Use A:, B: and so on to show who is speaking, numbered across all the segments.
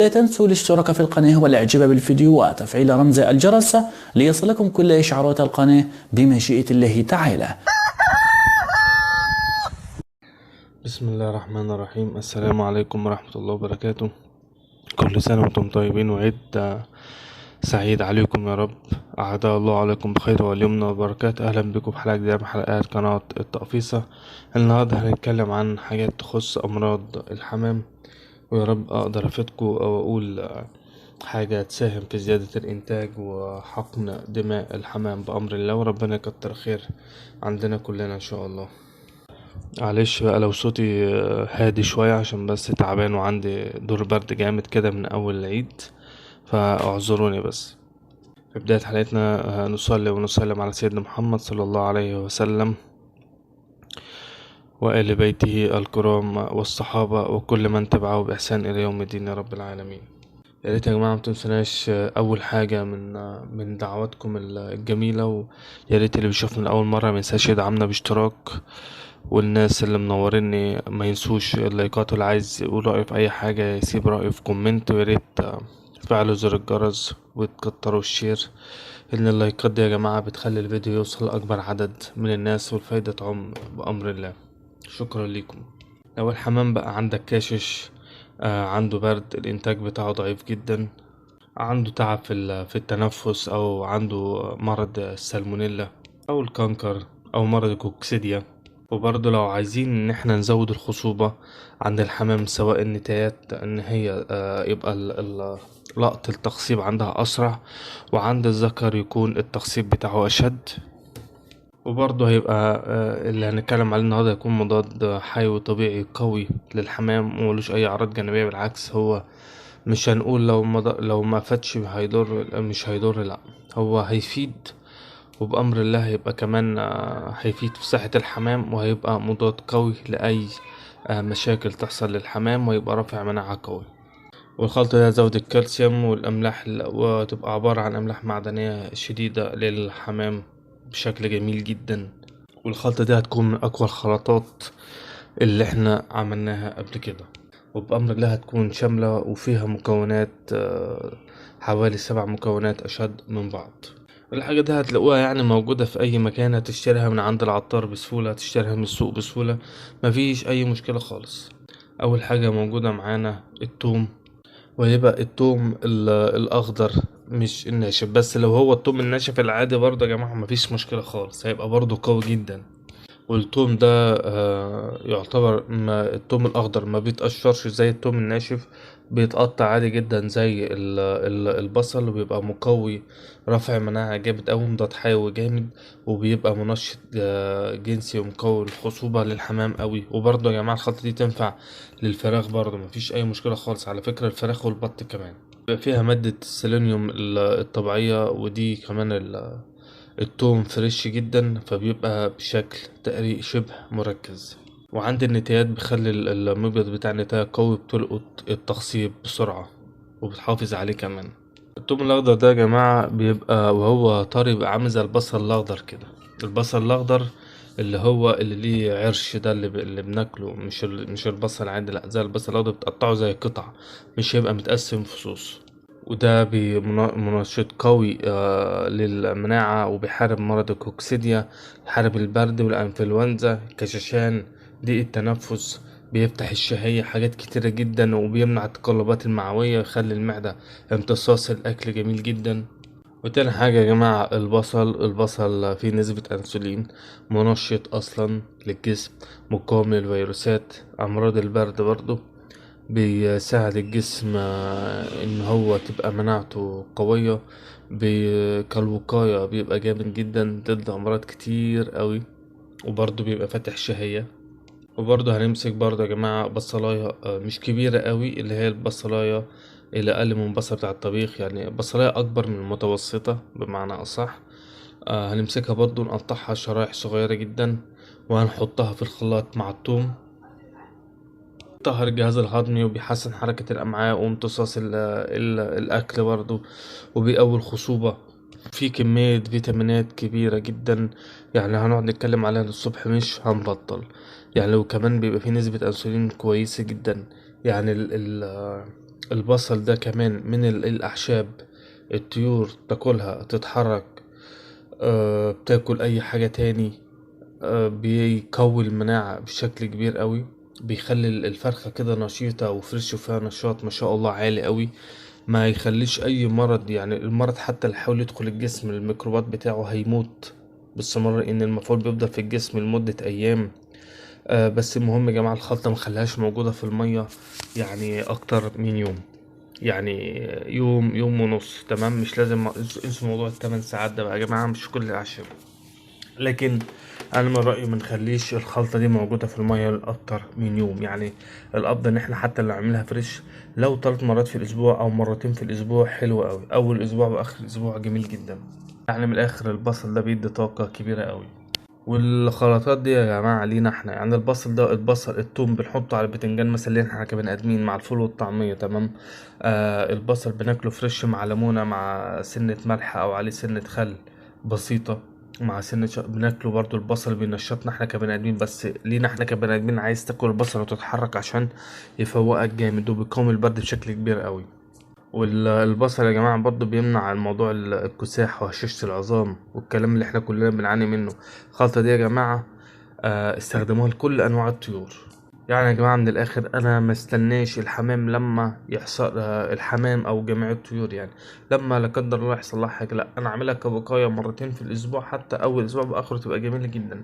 A: لا تنسوا الاشتراك في القناة والإعجاب بالفيديو وتفعيل رمز الجرس ليصلكم كل إشعارات القناة بمشيئة الله تعالى.
B: بسم الله الرحمن الرحيم. السلام عليكم ورحمة الله وبركاته. كل سنة وانتم طيبين وعيد سعيد عليكم يا رب. أعاد الله عليكم بخير واليمن وبركات. أهلا بكم في حلقة جديدة من حلقات قناة التقفيصة. النهاردة هنتكلم عن حاجات تخص أمراض الحمام، ويا رب أقدر أفيدكم أو أقول حاجة تساهم في زيادة الإنتاج وحقن دماء الحمام بأمر الله، وربنا يكتر خير عندنا كلنا إن شاء الله. معلش بقى لو صوتي هادي شوية عشان بس تعبان وعندي دور برد جامد كده من أول العيد، فاعذروني. بس في بداية حلقتنا نصلي ونسلم على سيدنا محمد صلى الله عليه وسلم وآل بيته الكرام والصحابة وكل من تبعه بإحسان إلى يوم الدين يا رب العالمين. يا ريت يا جماعة متنسوناش أول حاجة من دعواتكم الجميلة، ويا ريت اللي بيشوفنا لأول مرة مينساش يدعمنا باشتراك، والناس اللي منوريني ما ينسوش اللايكات، واللي عايز يقول رأيه في أي حاجة يسيب رأيه في كومنت، ويا ريت تفعلوا زر الجرس وتكتروا الشير، إن اللايكات دي يا جماعة بتخلي الفيديو يوصل لأكبر عدد من الناس والفايدة تعم بأمر الله. شكرا لكم. لو الحمام بقى عندك كاشش، عنده برد، الإنتاج بتاعه ضعيف جدا، عنده تعب في التنفس، أو عنده مرض السالمونيلا أو الكانكر أو مرض الكوكسيديا. وبرضه لو عايزين إن احنا نزود الخصوبة عند الحمام، سواء النتايات إن هي يبقى لقط التخصيب عندها أسرع، وعند الذكر يكون التخصيب بتاعه أشد. وبرضه هيبقى اللي هنتكلم عليه النهارده هيكون مضاد حيوي طبيعي قوي للحمام وملوش أي أعراض جانبية، بالعكس هو مش هنقول لو ما فادش هيضر، مش هيضر، لأ هو هيفيد، وبأمر الله هيبقى كمان هيفيد في صحة الحمام، وهيبقى مضاد قوي لأي مشاكل تحصل للحمام، ويبقى رافع مناعة قوي. والخلطة دي هتزود الكالسيوم والأملاح وتبقى عبارة عن أملاح معدنية شديدة للحمام بشكل جميل جدا. والخلطة دي هتكون من أقوى الخلطات اللي احنا عملناها قبل كده، وبأمر الله هتكون شاملة وفيها مكونات حوالي 7 مكونات أشد من بعض. الحاجة دي هتلاقوها يعني موجودة في أي مكان، هتشتريها من عند العطار بسهولة، هتشتريها من السوق بسهولة، مفيش أي مشكلة خالص. أول حاجة موجودة معانا التوم، وهيبقى التوم الأخضر مش الناشف، بس لو هو التوم الناشف العادي برضه يا جماعة مفيش مشكلة خالص، هيبقى برضه قوي جدا. والثوم ده يعتبر ما الثوم الأخضر ما بيتقشرش زي الثوم الناشف، بيتقطع عادي جدا زي البصل، وبيبقى مقوي، رافع مناعة جامد أوي، مضاد حيوي جامد، وبيبقى منشط جنسي ومقوي الخصوبة للحمام أوي. وبرضه يا جماعة الخلطة دي تنفع للفراخ برضه، مفيش أي مشكلة خالص، على فكرة الفراخ والبط كمان بيبقى فيها مادة السيلينيوم الطبيعية، ودي كمان التوم فريش جدا، فبيبقى بشكل تقريبا شبه مركز. وعند النتايات بيخلي المبيض بتاع النتاية قوي، بتلقط التخصيب بسرعة وبتحافظ عليه كمان. التوم الأخضر ده يا جماعة بيبقى وهو طري بيبقى عامل زي البصل الأخضر كده، البصل الأخضر اللي هو اللي ليه عرش ده اللي بناكله، مش البصل العادي، لأ زي البصل الأخضر بتقطعه زي قطع، مش هيبقى متقسم فصوص. وده منشط قوي للمناعة، وبيحارب مرض الكوكسيديا، بيحارب البرد والانفلونزا، كشاشان، ضيق التنفس، بيفتح الشهية، حاجات كتيرة جدا، وبيمنع التقلبات المعوية، يخلي المعدة امتصاص الأكل جميل جدا. وتاني حاجة يا جماعة البصل فيه نسبة أنسولين، منشط أصلا للجسم، مقاوم للفيروسات، أمراض البرد برضه، بيساعد الجسم ان هو تبقى مناعته قوية، كالوقاية بيبقى جامد جدا ضد امراض كتير قوي، وبرضه بيبقى فاتح شهية. وبرضه هنمسك برضه يا جماعة بصلاية مش كبيرة قوي، اللي هي البصلاية اللي اقل من البصل بتاع الطبيخ، يعني بصلاية اكبر من المتوسطة بمعنى اصح. هنمسكها برضه نقطعها شرايح صغيرة جدا، وهنحطها في الخلاط مع الثوم. بيطهر الجهاز الهضمي، وبيحسن حركة الأمعاء وامتصاص الأكل برضو، وبيقوي الخصوبة. في كمية فيتامينات كبيرة جدا، يعني هنقعد نتكلم عليها للصبح مش هنبطل. يعني وكمان بيبقى فيه نسبة أنسولين كويسة جدا، يعني البصل ده كمان من الاعشاب، الطيور تاكلها تتحرك، بتاكل اي حاجة تاني، بيقوي المناعة بشكل كبير قوي، بيخلي الفرخة كده نشيطة وفريش وفيها نشاط ما شاء الله عالي قوي، ما يخليش اي مرض. يعني المرض حتى اللي حاول يدخل الجسم الميكروبات بتاعه هيموت باستمرار، ان المفعول بيفضل في الجسم لمدة ايام. بس المهم يا جماعة الخلطة مخليهاش موجودة في المية يعني اكتر من يوم، يعني يوم يوم ونص. تمام، مش لازم انسوا موضوع ال8 ساعات ده بقى يا جماعة، مش كل الأعشاب. لكن انا من رأيي منخليش الخلطة دي موجودة في المية لأكتر من يوم. يعني الافضل ان احنا حتى لو نعملها فريش، لو 3 مرات في الاسبوع او مرتين في الاسبوع حلو قوي، اول اسبوع واخر اسبوع جميل جدا. يعني من الاخر البصل ده بيدي طاقة كبيرة قوي. والخلطات دي يا جماعة لينا احنا، يعني البصل ده، التوم بنحطه على البتنجان مثلا لينا احنا كبني ادمين مع الفول والطعمية. تمام. البصل بناكله فريش مع ليمونة، مع سنة ملح او عليه سنة خل بسيطة، مع سنة بناكله برضو. البصل بينشطنا احنا كبني ادمين، بس لينا احنا كبني ادمين عايز تاكل البصل وتتحرك عشان يفوقك جامد، وبيقاوم البرد بشكل كبير قوي. والبصل يا جماعة برضه بيمنع الموضوع الكساح وهشاشة العظام والكلام اللي احنا كلنا بنعاني منه. الخلطة دي يا جماعة استخدموها لكل أنواع الطيور. يعني يا جماعة من الآخر أنا مستناش الحمام لما يحصل، الحمام أو جميع الطيور يعني لما لا قدر الله يحصل لها حاجة، لأ أنا أعملها كوقاية مرتين في الأسبوع، حتى أول أسبوع بآخره تبقى جميلة جدا.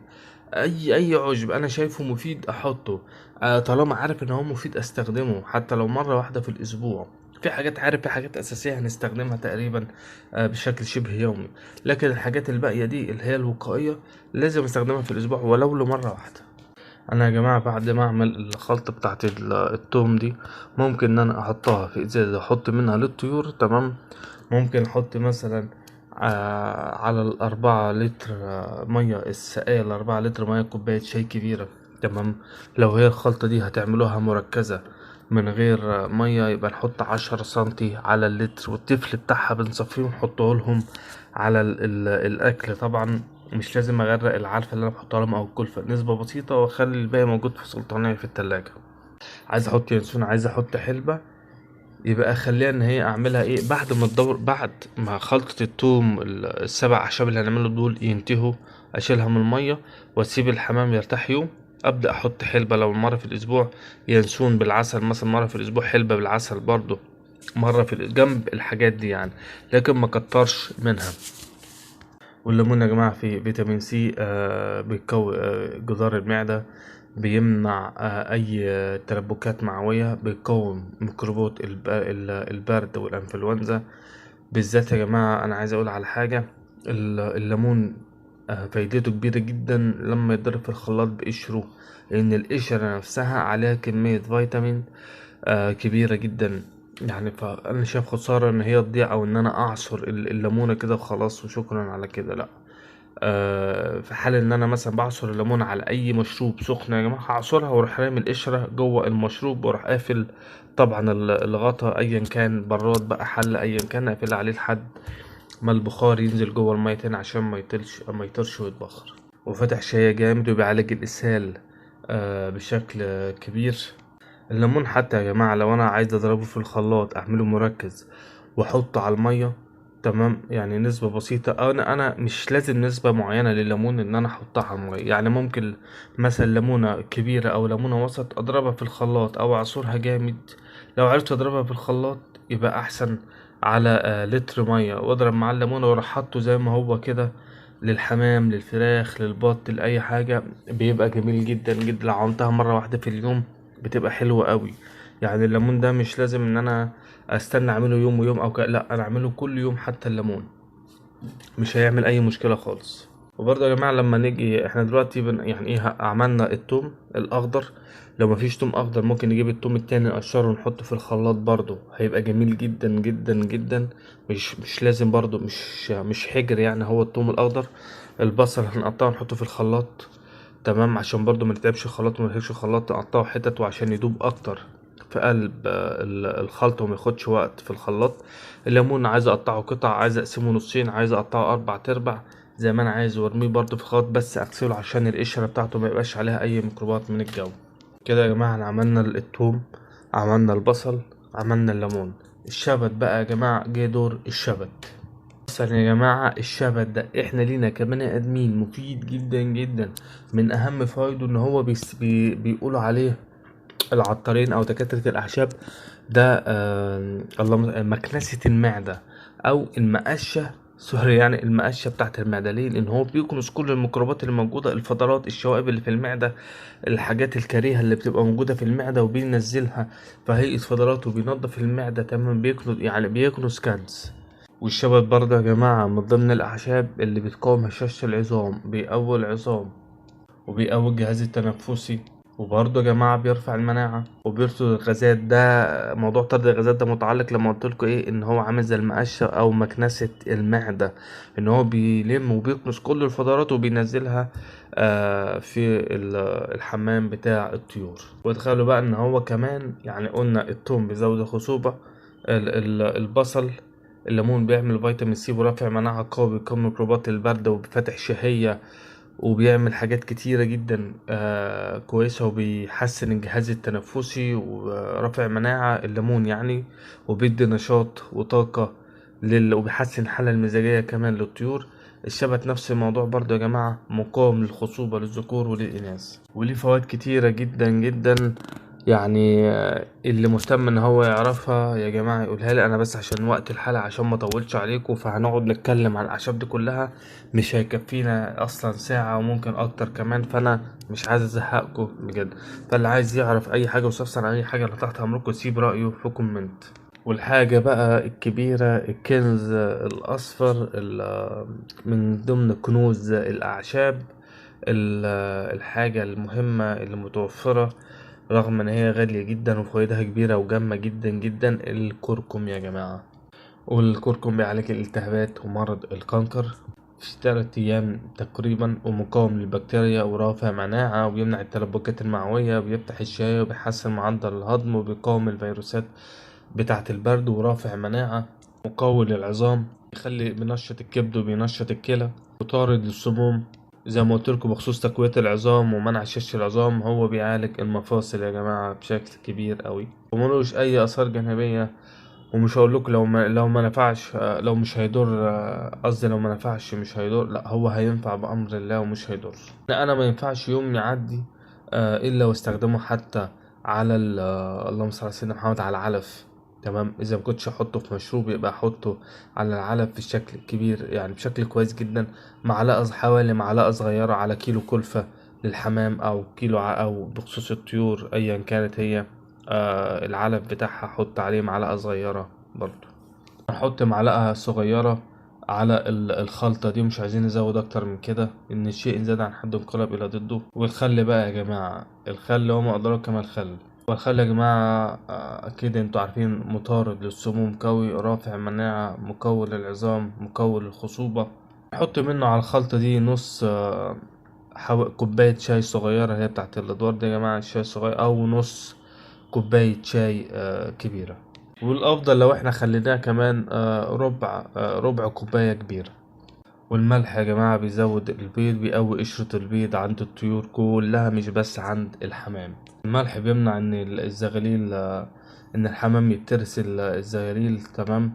B: أي عشب أنا شايفه مفيد أحطه، طالما عارف إن هو مفيد أستخدمه حتى لو مرة واحدة في الأسبوع. في حاجات عارف، في حاجات أساسية هنستخدمها تقريبا بشكل شبه يومي، لكن الحاجات الباقية دي اللي هي الوقائية لازم استخدمها في الأسبوع ولو لمرة واحدة. أنا يا جماعة بعد ما أعمل الخلطة بتاعت التوم دي، ممكن إن أنا أحطها في إزازة أحط منها للطيور. تمام. ممكن أحط مثلا على ال4 لتر مية، السقاية ال4 لتر مية كوباية شاي كبيرة. تمام. لو هي الخلطة دي هتعملوها مركزة من غير مية، يبقى نحط 10 سنتي على اللتر، والتفل بتاعها بنصفيه ونحطه لهم على الأكل. طبعا مش لازم أغرق العلفة اللي أنا بحطها لهم أو الكلفة، نسبة بسيطة وأخلي الباقي موجود في سلطانية في التلاجة. عايز أحط ينسون، عايز أحط حلبة، يبقى اخليها ان هي اعملها ايه بعد ما الدور، بعد ما خلطة التوم ال7 أعشاب اللي هنعمله دول ينتهوا، اشيلها من المية واسيب الحمام يرتاح يوم، ابدا احط حلبة لو مرة في الاسبوع، ينسون بالعسل مثلا مرة في الاسبوع، حلبة بالعسل برضو مرة في جنب الحاجات دي يعني، لكن ما كترش منها. والليمون يا جماعة فيه فيتامين سي، بيقوي جدار المعدة، بيمنع أي تلبكات معوية، بيقاوم ميكروبات البرد والإنفلونزا. بالذات يا جماعة أنا عايز أقول على حاجة، الليمون فايدته كبيرة جدا لما يتضرب في الخلاط بقشره، لأن القشرة نفسها عليها كمية فيتامين كبيرة جدا. يعني فأنا شايف خسارة إن هي تضيع، أو إن أنا أعصر الليمونة كده وخلاص وشكرا على كده، لأ. في حال ان انا مثلا بعصر الليمون على اي مشروب سخن يا جماعه، هعصرها واروح رامي القشره جوه المشروب، واروح قافل طبعا الغطا، ايا كان براد بقى حل ايا كان، اقفل عليه لحد ما البخار ينزل جوه الميه تاني عشان ما يطرش ويتبخر. وفتح شاي جامد وبيعالج الاسهال بشكل كبير. الليمون حتى يا جماعة لو أنا عايز أضربه في الخلاط أعمله مركز وأحطه على المية، تمام، يعني نسبة بسيطة، أنا مش لازم نسبة معينة لليمون إن أنا أحطها على المية. يعني ممكن مثلا ليمونة كبيرة أو ليمونة وسط أضربها في الخلاط أو أعصرها جامد. لو عرفت أضربها في الخلاط يبقى أحسن، على لتر مية، وأضرب مع الليمونة وأروح حاطه زي ما هو كده للحمام للفراخ للبط لأي حاجة، بيبقى جميل جدا جدا. لو عملتها مرة واحدة في اليوم بتبقى حلوة قوي. يعني الليمون ده مش لازم ان انا استنى اعمله يوم ويوم او لا، انا اعمله كل يوم حتى الليمون مش هيعمل اي مشكلة خالص. وبرضه يا جماعة لما نيجي احنا دلوقتي يعني ايه، عملنا التوم الاخضر، لو مفيش توم اخضر ممكن نجيب التوم التاني نقشره ونحطه في الخلاط برضه هيبقى جميل جدا جدا جدا. مش لازم برضه، مش حجر يعني، هو التوم الاخضر. البصل هنقطعه ونحطه في الخلاط، تمام، عشان برضو ما نتعبش الخلاط وما نهلكش الخلاط، نقطعه حتت وعشان يدوب اكتر في قلب الخلطة وما ياخدش وقت في الخلاط. الليمون عايز اقطعه قطع، عايز اقسمه نصين، عايز اقطعه 4 تربع زي ما انا عايز، وارميه برضو في الخلاط، بس اغسله عشان القشرة بتاعته ما يبقاش عليها اي ميكروبات من الجو. كده يا جماعة احنا عملنا التوم، عملنا البصل، عملنا الليمون. الشبت بقى يا جماعة جه دور الشبت. اصلا يا جماعة الشبت ده احنا لينا كبني ادمين مفيد جدا جدا. من اهم فوائده ان هو بيقولوا عليه العطارين او دكاترة الاعشاب ده اللهم مكنسة المعدة او المقشة. سوري، يعني المقشة بتاعت المعدة. ليه؟ لان هو بيكنس كل الميكروبات اللي موجودة، الفضلات، الشوائب اللي في المعدة، الحاجات الكريهة اللي بتبقى موجودة في المعدة، وبينزلها في هيئة فضلات، وبينظف المعدة تمام، بيكنس يعني بيكنس كنز. والشبت برضه يا جماعة من ضمن الأعشاب اللي بتقاوم هشاشة العظام، بيقوي العظام وبيقوي الجهاز التنفسي، وبرضه يا جماعة بيرفع المناعة وبيرصد الغازات. ده موضوع طرد الغازات ده متعلق لما قلتلكوا ايه، ان هو عامل زي المقشة او مكنسة المعدة، ان هو بيلم وبيكنس كل الفضلات وبينزلها في الحمام بتاع الطيور. وتخيلوا بقى ان هو كمان، يعني قلنا الثوم بيزود الخصوبة، البصل، الليمون بيعمل فيتامين سي ورافع مناعة قوي، بيقاوم ميكروبات البرد وبيفتح شهية، وبيعمل حاجات كتيرة جدا كويسة، وبيحسن الجهاز التنفسي ورافع مناعة الليمون يعني، وبيدي نشاط وطاقة وبيحسن الحالة المزاجية كمان للطيور. الشبت نفس الموضوع برضه يا جماعة، مقاوم للخصوبة للذكور وللإناث، وليه فوائد كتيرة جدا جدا. يعني اللي مهتم ان هو يعرفها يا جماعة يقولها لي انا، بس عشان وقت الحلقة عشان ما اطولش عليكم، فهنقعد نتكلم عن الاعشاب دي كلها مش هيكفينا اصلا ساعة وممكن اكتر كمان، فانا مش عايز ازهقكم بجد. فاللي عايز يعرف اي حاجة ويستفسر عن اي حاجة انا تحت امركم، يسيب رأيه في كومنت. والحاجة بقى الكبيرة، الكنز الأصفر من ضمن كنوز الأعشاب، الحاجة المهمة اللي متوفرة رغم ان هي غالية جدا وفوائدها كبيرة وجامة جدا جدا، الكركم يا جماعة. والكركم بيعالج الالتهابات ومرض الكانكر في 3 أيام تقريبا، ومقاوم للبكتيريا ورافع مناعة، وبيمنع التلبكات المعوية، وبيفتح الشهية، وبيحسن معدل الهضم، وبيقاوم الفيروسات بتاعة البرد، ورافع مناعة، مقوي للعظام، بينشط الكبد وبينشط الكلى، وطارد للسموم. زي ما قلت لكم بخصوص تقوية العظام ومنع شش العظام، هو بيعالج المفاصل يا جماعة بشكل كبير قوي، وملوش أي آثار جانبية. ومش هقول لكم لو ما نفعش لو مش هيضر، قصدي لو ما نفعش مش هيضر، لا هو هينفع بأمر الله ومش هيضر. لا أنا ما ينفعش يوم يعدي إلا واستخدمه حتى على اللهم صل على سيدنا محمد، على العلف. تمام، إذا ما كنتش أحطه في مشروب يبقى أحطه على العلف بشكل كبير، يعني بشكل كويس جدا. حوالي معلقة صغيرة على كيلو كلفة للحمام، أو كيلو أو بخصوص الطيور أيا كانت هي العلف بتاعها، احط عليه معلقة صغيرة برضو. هنحط معلقة صغيرة على الخلطة دي، مش عايزين نزود اكتر من كده، ان الشيء إن زاد عن حد انقلب الى ضده. والخل بقى يا جماعة، الخل وما ادراك ما الخل. والخل يا جماعة اكيد انتوا عارفين، مطارد للسموم، قوي، رافع مناعة، مقوي للعظام، مقوي للخصوبة. نحط منه على الخلطة دي نص كوباية شاي صغيرة، هي بتاعت الادوار دي يا جماعة، الشاي الصغير، او نص كوباية شاي كبيرة. والأفضل لو احنا خليناه كمان ربع كوباية كبيرة. والملح يا جماعة بيزود البيض، بيقوي قشرة البيض عند الطيور كلها مش بس عند الحمام. الملح بيمنع ان الزغاليل ان الحمام يفترس الزغاليل، تمام،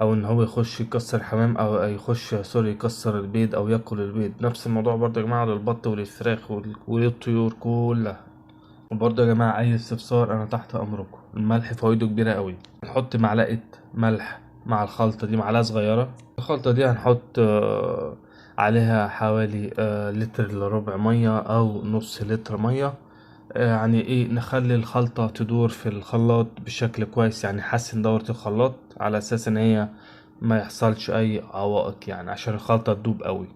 B: او ان هو يخش يكسر الحمام، او يخش سوري يكسر البيض او ياكل البيض. نفس الموضوع برضه يا جماعة للبط وللفراخ وللطيور كلها. وبرضه يا جماعة أي استفسار أنا تحت أمركم. الملح فوائده كبيرة أوي. نحط معلقة ملح مع الخلطة دي، معلقة صغيرة. الخلطة دي هنحط عليها حوالي لتر إلا ربع مية أو نص لتر مية. يعني ايه، نخلي الخلطة تدور في الخلاط بشكل كويس، يعني نحسن دورة الخلاط على أساس إن هي ما يحصلش أي عوائق، يعني عشان الخلطة تدوب أوي.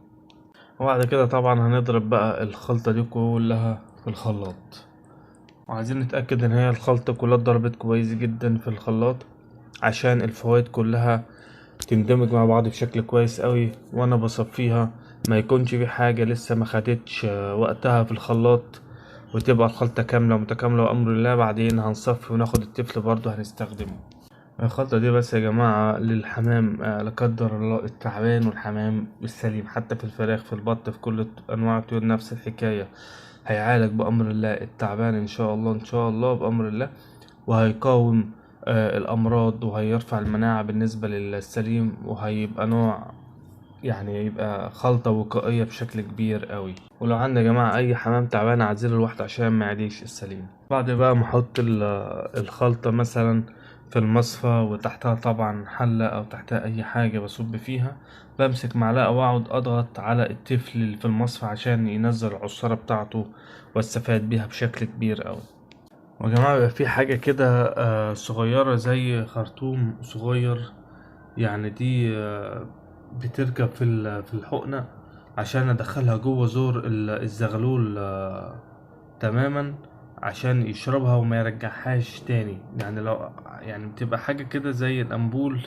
B: وبعد كده طبعا هنضرب بقى الخلطة دي كلها في الخلاط، وعايزين نتأكد ان هي الخلطة كلها اتضربت كويس جدا في الخلاط، عشان الفوائد كلها تندمج مع بعض بشكل كويس قوي. وانا بصفيها ما يكونش في حاجة لسه ما خدتش وقتها في الخلاط، وتبقى الخلطة كاملة متكاملة وأمر الله. بعدين هنصفي وناخد التفل برضه هنستخدمه. الخلطة دي بس يا جماعة للحمام لا قدر الله التعبان، والحمام السليم، حتى في الفراخ، في البط، في كل أنواع الطيور نفس الحكاية. هيعالج بأمر الله التعبان إن شاء الله، إن شاء الله بأمر الله، وهيقاوم الأمراض، وهيرفع المناعة بالنسبة للسليم، وهيبقى نوع يعني يبقى خلطة وقائية بشكل كبير قوي. ولو عندنا يا جماعة أي حمام تعبان أعزله لوحده عشان ما يعديش السليم. بعد بقى ما أحط الخلطة مثلا في المصفى، وتحتها طبعا حلة أو تحتها أي حاجة بصب فيها، بمسك معلقة وأقعد أضغط على التفل اللي في المصفى عشان ينزل العصارة بتاعته واستفاد بيها بشكل كبير قوي. ويا جماعة بيبقى في حاجة كده صغيرة زي خرطوم صغير، يعني دي بتركب في الحقنة عشان ادخلها جوه زور الزغلول تماما، عشان يشربها وما يرجعهاش تاني. يعني لو يعني بتبقى حاجة كده زي الأنبول،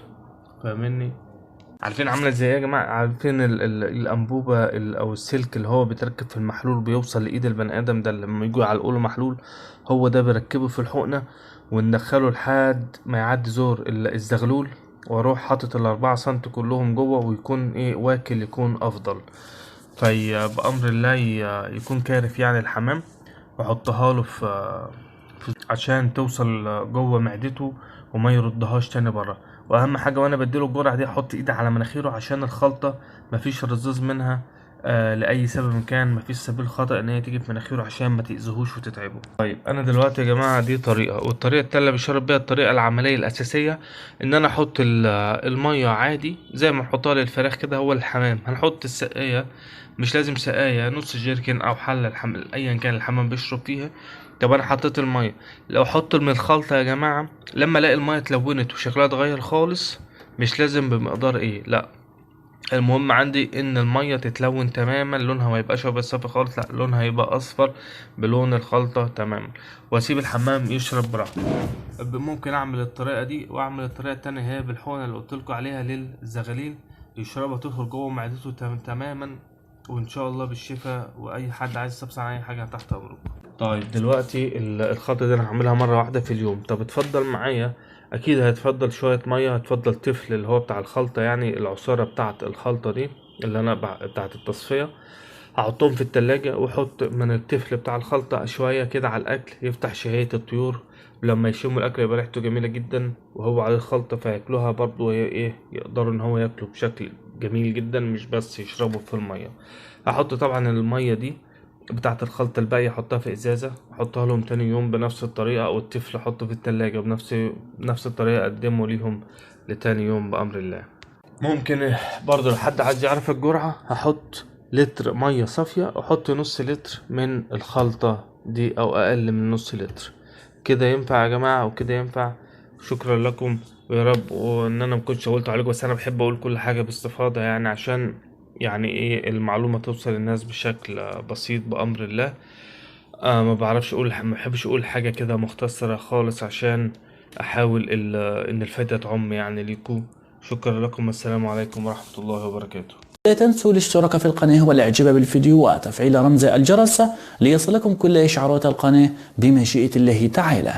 B: فاهمني؟ عارفين عاملة زي ايه يا جماعة؟ عارفين الأنبوبة أو السلك اللي هو بيتركب في المحلول بيوصل لإيد البني آدم ده، لما يجوا يعلقوله محلول هو ده بيركبه في الحقنة وندخله لحد ما يعدي زور الزغلول، واروح حاطط ال4 سنتي كلهم جوه، ويكون ايه واكل يكون افضل. في بأمر الله يكون كارف يعني الحمام، واحطها له عشان توصل جوه معدته وما يردهاش تاني بره. واهم حاجه وانا بديله الجرعه دي احط ايدي على مناخيره عشان الخلطه مفيش رذاذ منها لاي سبب كان، مفيش سبيل خطأ ان هي تيجي في مناخيره عشان ما تاذيهوش وتتعبه. طيب انا دلوقتي يا جماعه دي طريقه، والطريقه التانية اللي بشرب بيها الطريقه العمليه الاساسيه، ان انا احط الميه عادي زي ما نحطها للفراخ كده. هو الحمام هنحط السقايه، مش لازم سقايه، نص جيركن او حله ايا كان الحمام بيشرب فيها. طب انا حطيت الميه، لو احط من الخلطه يا جماعه لما الاقي الميه اتلونت وشكلها اتغير خالص، مش لازم بمقدار ايه، لا، المهم عندي ان الميه تتلون تماما، لونها ما يبقاش ابيض صافي خالص، لا، لونها يبقى اصفر بلون الخلطه تماما، واسيب الحمام يشرب براحته. ممكن اعمل الطريقه دي واعمل الطريقه التانية هي بالحقنه اللي قلتلكوا عليها للزغاليل، يشربها تدخل جوه معدته تماما، وان شاء الله بالشفاء. واي حد عايز يستفسر عن اي حاجه تحت امركم. طيب دلوقتي الخلطه دي انا هعملها مره واحده في اليوم. طب اتفضل معايا، اكيد هتفضل شويه ميه، هتفضل تفل اللي هو بتاع الخلطه، يعني العصاره بتاعه الخلطه دي اللي انا بتاعه التصفيه، هحطهم في التلاجة، واحط من التفل بتاع الخلطة شوية كده على الأكل يفتح شهية الطيور، ولما يشموا الأكل يبقى ريحته جميلة جدا، وهو عليه الخلطة فياكلوها برضو ايه، يقدروا ان هو ياكلوا بشكل جميل جدا، مش بس يشربوا في المية. هحط طبعا المية دي بتاعة الخلطة الباقية احطها في ازازة، احطها لهم تاني يوم بنفس الطريقة، او الطفل احطه في التلاجة بنفس الطريقة، اقدمه ليهم لتاني يوم بأمر الله. ممكن برضو لو حد عايز يعرف الجرعة، هحط لتر مية صافية احط نص لتر من الخلطة دي، او اقل من نص لتر. كده ينفع يا جماعة وكده ينفع. شكرا لكم، ويا رب وان انا مكنتش قلت عليكم، بس انا بحب اقول كل حاجة باستفاضة، يعني عشان يعني ايه المعلومة توصل للناس بشكل بسيط بأمر الله. ما بعرفش اقول، ما بحبش اقول حاجة كده مختصرة خالص، عشان احاول ان الفايدة تعم يعني ليكم. شكرا لكم، السلام عليكم ورحمة الله وبركاته.
A: لا تنسوا الاشتراك في القناة والاعجاب بالفيديو وتفعيل رمز الجرس ليصلكم كل إشعارات القناة بمشيئة الله تعالى.